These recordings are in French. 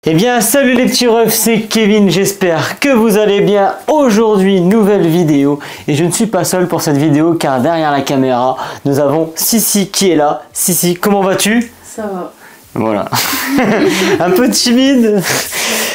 Eh bien salut les petits refs, c'est Kevin, j'espère que vous allez bien. Aujourd'hui nouvelle vidéo et je ne suis pas seul pour cette vidéo car derrière la caméra nous avons Sissi qui est là. Sissi, comment vas-tu? Ça va. Voilà. Un peu timide.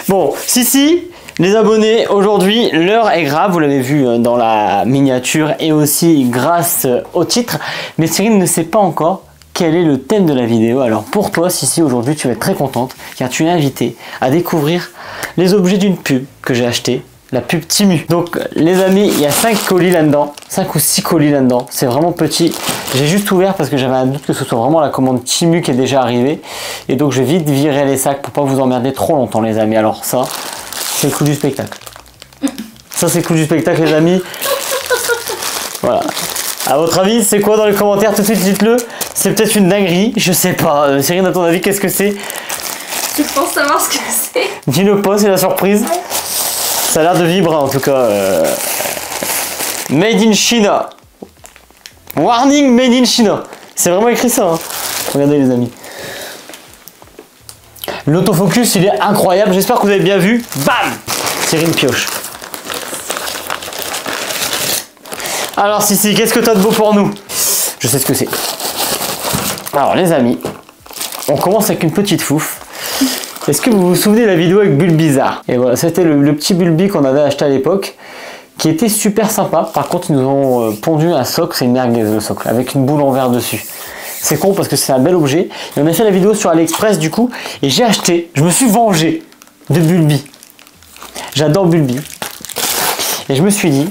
Bon, Sissi, les abonnés, aujourd'hui l'heure est grave, vous l'avez vu dans la miniature et aussi grâce au titre, mais Cyrine ne sait pas encore quel est le thème de la vidéo. Alors pour toi Sissi, aujourd'hui tu vas être très contente car tu es invitée à découvrir les objets d'une pub que j'ai acheté, la pub Temu. Donc les amis, il y a 5 colis là-dedans, 5 ou 6 colis là-dedans, c'est vraiment petit. J'ai juste ouvert parce que j'avais un doute que ce soit vraiment la commande Temu qui est déjà arrivée et donc je vais vite virer les sacs pour pas vous emmerder trop longtemps les amis. Alors ça, c'est le coup du spectacle. Ça c'est le coup du spectacle les amis. Voilà. À votre avis, c'est quoi dans les commentaires? Tout de suite, dites-le. C'est peut-être une dinguerie, je sais pas. Cyrine, à ton avis, qu'est-ce que c'est? Tu penses savoir ce que c'est? Dis-le pas, c'est la surprise. Ouais. Ça a l'air de vibrer en tout cas. Made in China. Warning, made in China. C'est vraiment écrit ça. Hein. Regardez les amis. L'autofocus, il est incroyable. J'espère que vous avez bien vu. Bam! Cyrine pioche. Alors Sissi, qu'est-ce que tu as de beau pour nous? Je sais ce que c'est. Alors les amis, on commence avec une petite fouffe. Est-ce que vous vous souvenez de la vidéo avec Bulbizarre? Et voilà, c'était le petit Bulbi qu'on avait acheté à l'époque, qui était super sympa. Par contre, ils nous ont pondu un socle, c'est une merguez le socle, avec une boule en verre dessus. C'est con parce que c'est un bel objet. Et on a fait la vidéo sur AliExpress du coup, et j'ai acheté, je me suis vengé de Bulbi. J'adore Bulbi. Et je me suis dit,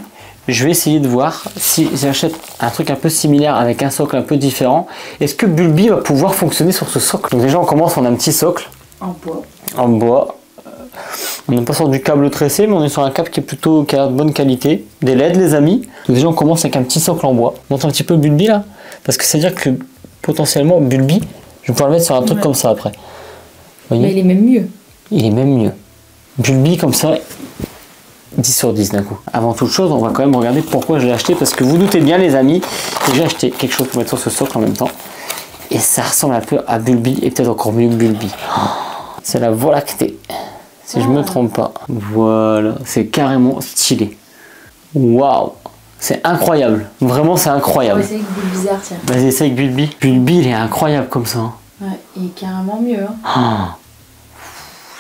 je vais essayer de voir si j'achète un truc un peu similaire avec un socle un peu différent. Est-ce que Bulbi va pouvoir fonctionner sur ce socle? Donc déjà on commence, on a un petit socle. En bois. En bois. On n'est pas sur du câble tressé, mais on est sur un câble qui a de bonne qualité. Des LED les amis. Donc déjà on commence avec un petit socle en bois. On montre un petit peu Bulbi là. Parce que c'est à dire que potentiellement Bulbi, je vais pouvoir le mettre sur un truc comme ça après. Vous voyez? Mais il est même mieux. Il est même mieux. Bulbi comme ça. 10 sur 10 d'un coup. Avant toute chose, on va quand même regarder pourquoi je l'ai acheté, parce que vous doutez bien les amis, j'ai acheté quelque chose pour mettre sur ce socle en même temps. Et ça ressemble un peu à Bulbi, et peut-être encore mieux que Bulbi. Oh, c'est la Voie lactée, si je me trompe pas. Voilà, c'est carrément stylé. Waouh, c'est incroyable. Vraiment, c'est incroyable. On va essayer avec Bulbizarre, tiens. Vas-y, essaye avec Bulbi. Bulbi, il est incroyable comme ça. Ouais, il est carrément mieux. Hein. Oh.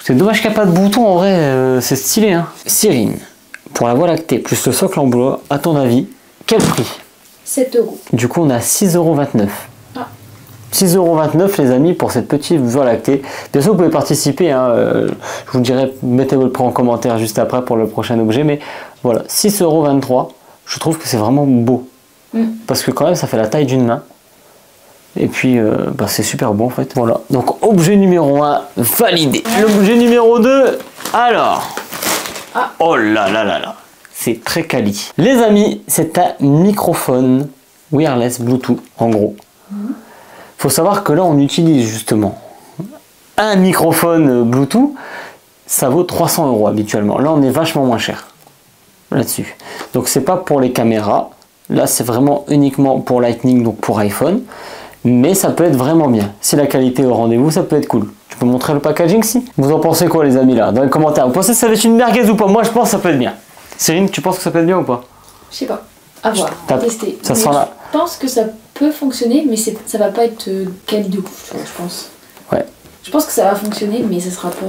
C'est dommage qu'il n'y a pas de bouton, en vrai, c'est stylé. Hein. Cyrine, pour la Voie lactée plus le socle en bois, à ton avis, quel prix? 7 €. Du coup, on a 6,29 €. Ah. 6,29 € les amis pour cette petite Voie lactée. Bien sûr, vous pouvez participer. Hein, je vous dirai, mettez votre prix en commentaire juste après pour le prochain objet. Mais voilà, 6,23 €. Je trouve que c'est vraiment beau. Parce que quand même, ça fait la taille d'une main. Et puis, c'est super bon en fait. Voilà. Donc, objet numéro 1, validé. L'objet numéro 2, alors. Ah. Oh là là là là. C'est très quali. Les amis, c'est un microphone wireless Bluetooth, en gros. Faut savoir que là, on utilise justement un microphone Bluetooth. Ça vaut 300 € habituellement. Là, on est vachement moins cher là-dessus. Donc, c'est pas pour les caméras. Là, c'est vraiment uniquement pour Lightning, donc pour iPhone. Mais ça peut être vraiment bien. Si la qualité est au rendez-vous, ça peut être cool. Tu peux montrer le packaging si? Vous en pensez quoi les amis là? Dans les commentaires. Vous pensez que ça va être une merguez ou pas? Moi je pense que ça peut être bien. Cyrine, tu penses que ça peut être bien ou pas? Je sais pas. À voir. À tester. Ça sent là. Je pense que ça peut fonctionner, mais ça va pas être quali de ouf, je pense. Ouais. Je pense que ça va fonctionner, mais ça sera pas...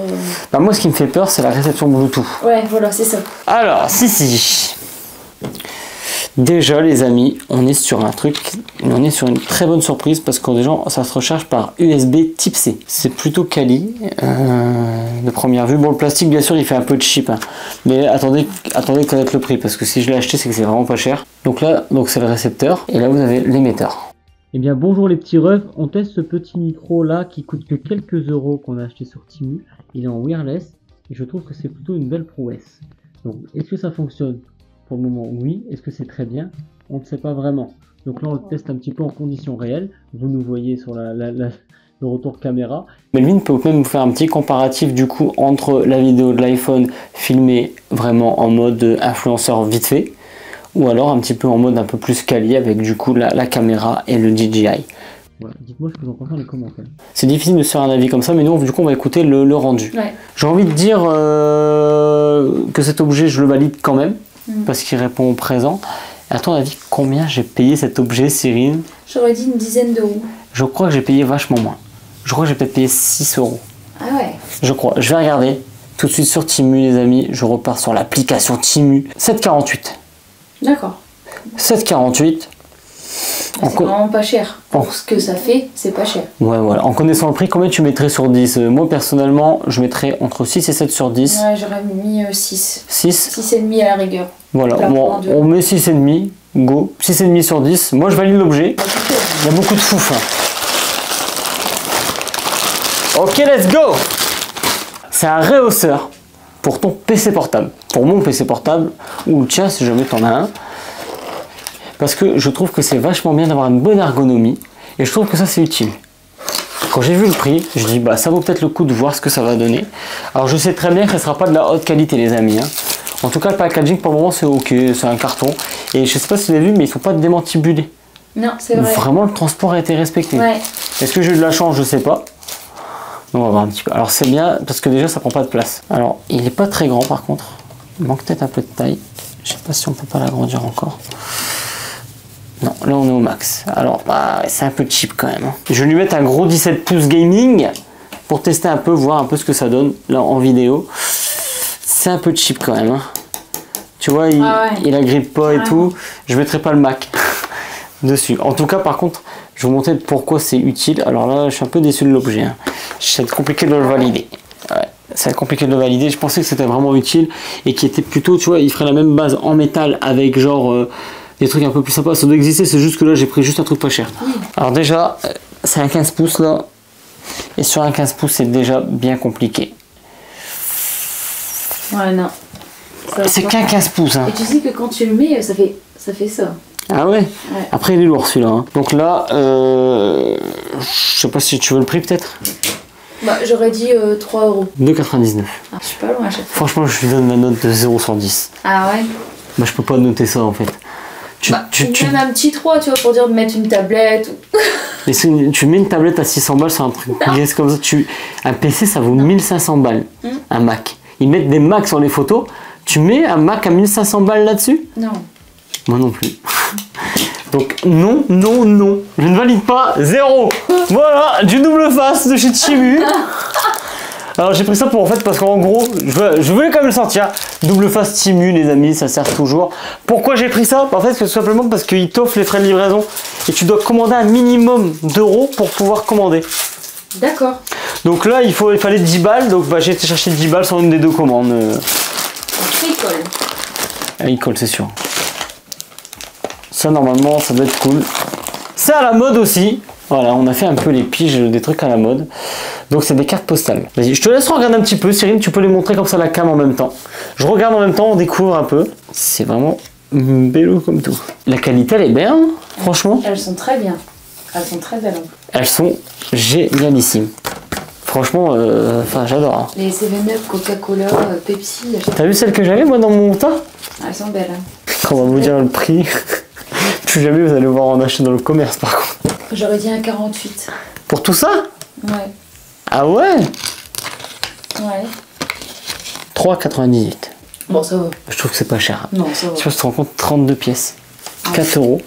Bah moi ce qui me fait peur, c'est la réception Bluetooth. Ouais, voilà, c'est ça. Alors, si. Déjà les amis, on est sur un truc, on est sur une très bonne surprise parce que déjà ça se recharge par USB type C. C'est plutôt quali de première vue. Bon, le plastique bien sûr il fait un peu de cheap, hein. Mais attendez de connaître le prix parce que si je l'ai acheté c'est que c'est vraiment pas cher. Donc là, c'est le récepteur et là vous avez l'émetteur. Eh bien bonjour les petits refs, on teste ce petit micro là qui coûte que quelques euros qu'on a acheté sur Temu. Il est en wireless et je trouve que c'est plutôt une belle prouesse. Donc est-ce que ça fonctionne? Pour le moment, oui. Est-ce que c'est très bien? On ne sait pas vraiment. Donc là, on le teste un petit peu en conditions réelles. Vous nous voyez sur le retour caméra. Melvin peut même vous faire un petit comparatif du coup entre la vidéo de l'iPhone filmée vraiment en mode influenceur vite fait ou alors un petit peu en mode un peu plus quali avec du coup la caméra et le DJI. Voilà, dites-moi ce que vous en pensez dans les commentaires. C'est difficile de se faire un avis comme ça, mais nous, du coup, on va écouter le rendu. Ouais. J'ai envie de dire que cet objet, je le valide quand même, parce qu'il répond au présent. À ton avis, combien j'ai payé cet objet, Cyrine? J'aurais dit une dizaine d'euros. Je crois que j'ai payé vachement moins. Je crois que j'ai peut-être payé 6 euros. Ah ouais. Je crois. Je vais regarder tout de suite sur Temu, les amis. Je repars sur l'application Temu. 7,48. D'accord. 7,48. C'est vraiment pas cher. Pour ce que ça fait, c'est pas cher. Ouais, voilà. En connaissant le prix, combien tu mettrais sur 10? Moi, personnellement, je mettrais entre 6 et 7 sur 10. Ouais, j'aurais mis 6. 6. 6,5 à la rigueur. Voilà, bon, on met 6,5. Go. 6,5 sur 10. Moi, je valide l'objet. Il y a beaucoup de fouf. Ok, let's go. C'est un rehausseur pour ton PC portable. Pour mon PC portable, ou le tien, si jamais t'en as un. Parce que je trouve que c'est vachement bien d'avoir une bonne ergonomie. Et je trouve que ça, c'est utile. Quand j'ai vu le prix, je dis, bah, ça vaut peut-être le coup de voir ce que ça va donner. Alors, je sais très bien que ça ne sera pas de la haute qualité, les amis. Hein. En tout cas, le packaging, pour le moment, c'est ok. C'est un carton. Et je sais pas si vous avez vu, mais ils ne sont pas démantibulés. Non, c'est vrai. Vraiment, le transport a été respecté. Ouais. Est-ce que j'ai eu de la chance? Je sais pas. On va voir un petit peu. Alors, c'est bien, parce que déjà, ça prend pas de place. Alors, il n'est pas très grand, par contre. Il manque peut-être un peu de taille. Je sais pas si on peut pas l'agrandir encore. Non, là on est au max. Alors, bah, c'est un peu cheap quand même. Je vais lui mettre un gros 17 pouces gaming pour tester un peu, voir un peu ce que ça donne là en vidéo. C'est un peu cheap quand même. Hein. Tu vois, il agrippe pas et tout. Je mettrai pas le Mac dessus. En tout cas, par contre, je vais vous montrer pourquoi c'est utile. Alors là, je suis un peu déçu de l'objet. Hein. Ça va être compliqué de le valider. Ouais, ça va être compliqué de le valider. Je pensais que c'était vraiment utile et qui était plutôt, tu vois, il ferait la même base en métal avec genre... des trucs un peu plus sympas, ça doit exister, c'est juste que là j'ai pris juste un truc pas cher. Oui. Alors déjà, c'est un 15 pouces là, et sur un 15 pouces c'est déjà bien compliqué. Ouais, non. C'est qu'un 15 pouces. Hein. Et tu sais que quand tu le mets, ça fait ça. Ah ouais, Après il est lourd celui-là. Hein. Donc là, je sais pas si tu veux le prix peut-être. Bah j'aurais dit 3 euros. 2,99. Ah, je suis pas loin à chaque fois. Franchement, je lui donne la note de 0 sur 10. Ah ouais. Bah je peux pas noter ça en fait. Tu mets un petit 3, tu vois, pour dire de mettre une tablette. Et tu mets une tablette à 600 balles sur un truc comme ça. Un PC, ça vaut 1500 balles. Un Mac. Ils mettent des Macs sur les photos. Tu mets un Mac à 1500 balles là-dessus? Non. Moi non plus. Donc non, non, non. Je ne valide pas. 0. Voilà, du double face de chez Temu. Alors j'ai pris ça pour en fait parce qu'en gros, je voulais quand même le sortir. Double face Temu les amis, ça sert toujours. Pourquoi j'ai pris ça? En fait c'est tout simplement parce qu'il t'offre les frais de livraison et tu dois commander un minimum d'euros pour pouvoir commander. D'accord. Donc là il fallait 10 balles, donc bah, j'ai été chercher 10 balles sur une des deux commandes. Il colle. Ah, il colle c'est sûr. Ça normalement ça doit être cool. C'est à la mode aussi. Voilà, on a fait un peu les piges des trucs à la mode. Donc c'est des cartes postales. Vas-y, je te laisse regarder un petit peu, Cyrine, tu peux les montrer comme ça à la cam en même temps. Je regarde en même temps, on découvre un peu. C'est vraiment bello comme tout. La qualité, elle est bien, hein, franchement. Elles sont très bien. Elles sont très belles. Elles sont génialissimes. Franchement, j'adore. Hein. Les 7-Up, Coca-Cola, Pepsi. T'as vu celles que j'avais moi dans mon tas? Elles sont belles. Hein. Quand on va vous dire le prix, plus jamais vous allez voir en acheter dans le commerce par contre. J'aurais dit un 48. Pour tout ça? Ouais. Ah ouais? Ouais. 3,98. Bon, ça va. Je trouve que c'est pas cher. Non, ça va. Je sais pas si tu te rends compte, 32 pièces. 4 euros.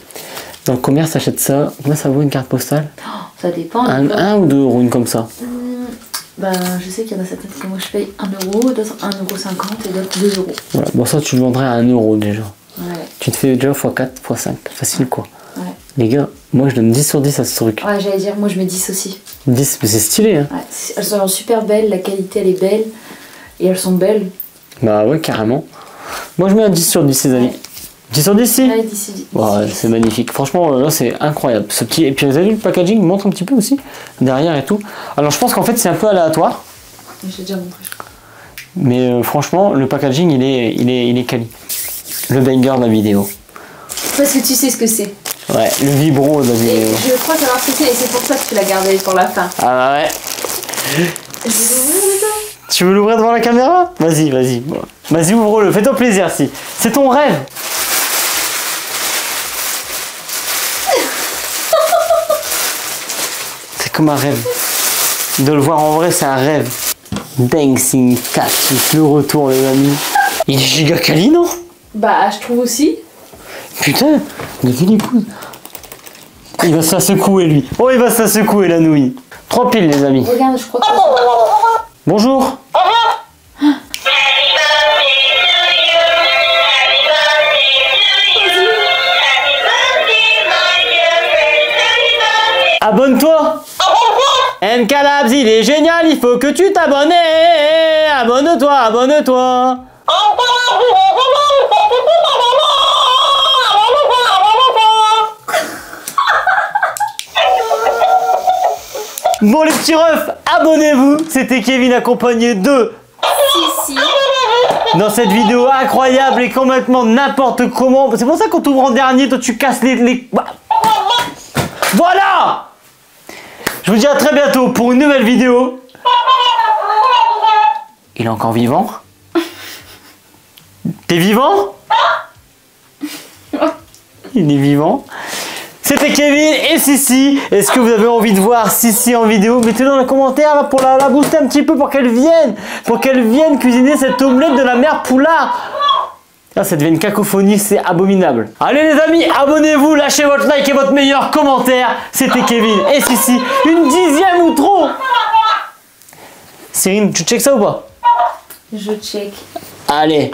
Dans le commerce, t'achètes ça. Combien ça vaut une carte postale? Ça dépend. 1 ou 2 euros, une comme ça? Ben, je sais qu'il y en a certaines que moi je paye 1 euro, d'autres 1,50 € et d'autres 2 euros. Voilà. Bon, ça, tu le vendrais à 1 euro déjà. Ouais. Tu te fais déjà x4, x5. Facile quoi. Ouais. Les gars, moi je donne 10 sur 10 à ce truc. Ouais, j'allais dire, moi je mets 10 aussi. 10, mais c'est stylé hein. Ouais, elles sont super belles, la qualité elle est belle. Et elles sont belles. Bah ouais, carrément. Moi je mets un 10 sur 10 les amis. Ouais. 10 sur 10 si? Ouais, 10. Ouais, c'est magnifique. Franchement, là c'est incroyable. Ce petit... Et puis vous avez vu le packaging montre un petit peu aussi derrière et tout. Alors je pense qu'en fait c'est un peu aléatoire. J'ai déjà montré, je crois. Mais franchement, le packaging il est quali. Le banger de la vidéo. Parce que tu sais ce que c'est. Ouais, le vibro de la vidéo. Je crois savoir ce que c'est et c'est pour ça que tu l'as gardé pour la fin. Ah bah ouais. Je vais l'ouvrir déjà. Tu veux l'ouvrir devant la caméra? Vas-y, vas-y. Vas-y, ouvre-le. Fais-toi plaisir, si. C'est ton rêve. comme un rêve. De le voir en vrai, c'est un rêve. Dancing Cat, le retour, les amis. Il est giga quali, non? Bah, je trouve aussi. Putain, de quelle épouse. Il va se la secouer, lui. Oh, il va se la secouer, la nouille. 3 piles, les amis. Regarde, je crois que... Bonjour. Abonne-toi. MKLabs, il est génial, il faut que tu t'abonnes. Abonne-toi, abonne-toi. Bon les petits refs, abonnez-vous. C'était Kevin accompagné de Si. dans cette vidéo incroyable et complètement n'importe comment. C'est pour ça qu'on t'ouvre en dernier, toi tu casses les... Voilà. Je vous dis à très bientôt pour une nouvelle vidéo. Il est encore vivant? T'es vivant? Il est vivant. C'était Kevin et Sissi. Est-ce que vous avez envie de voir Sissi en vidéo? Mettez-le dans les commentaires là, pour la booster un petit peu pour qu'elle vienne. Pour qu'elle vienne cuisiner cette omelette de la mère Poulard. Là, ça devient une cacophonie, c'est abominable. Allez les amis, abonnez-vous, lâchez votre like et votre meilleur commentaire. C'était Kevin et Sissi. Une 10e ou trop? Cyrine, tu check ça ou pas? Je check. Allez.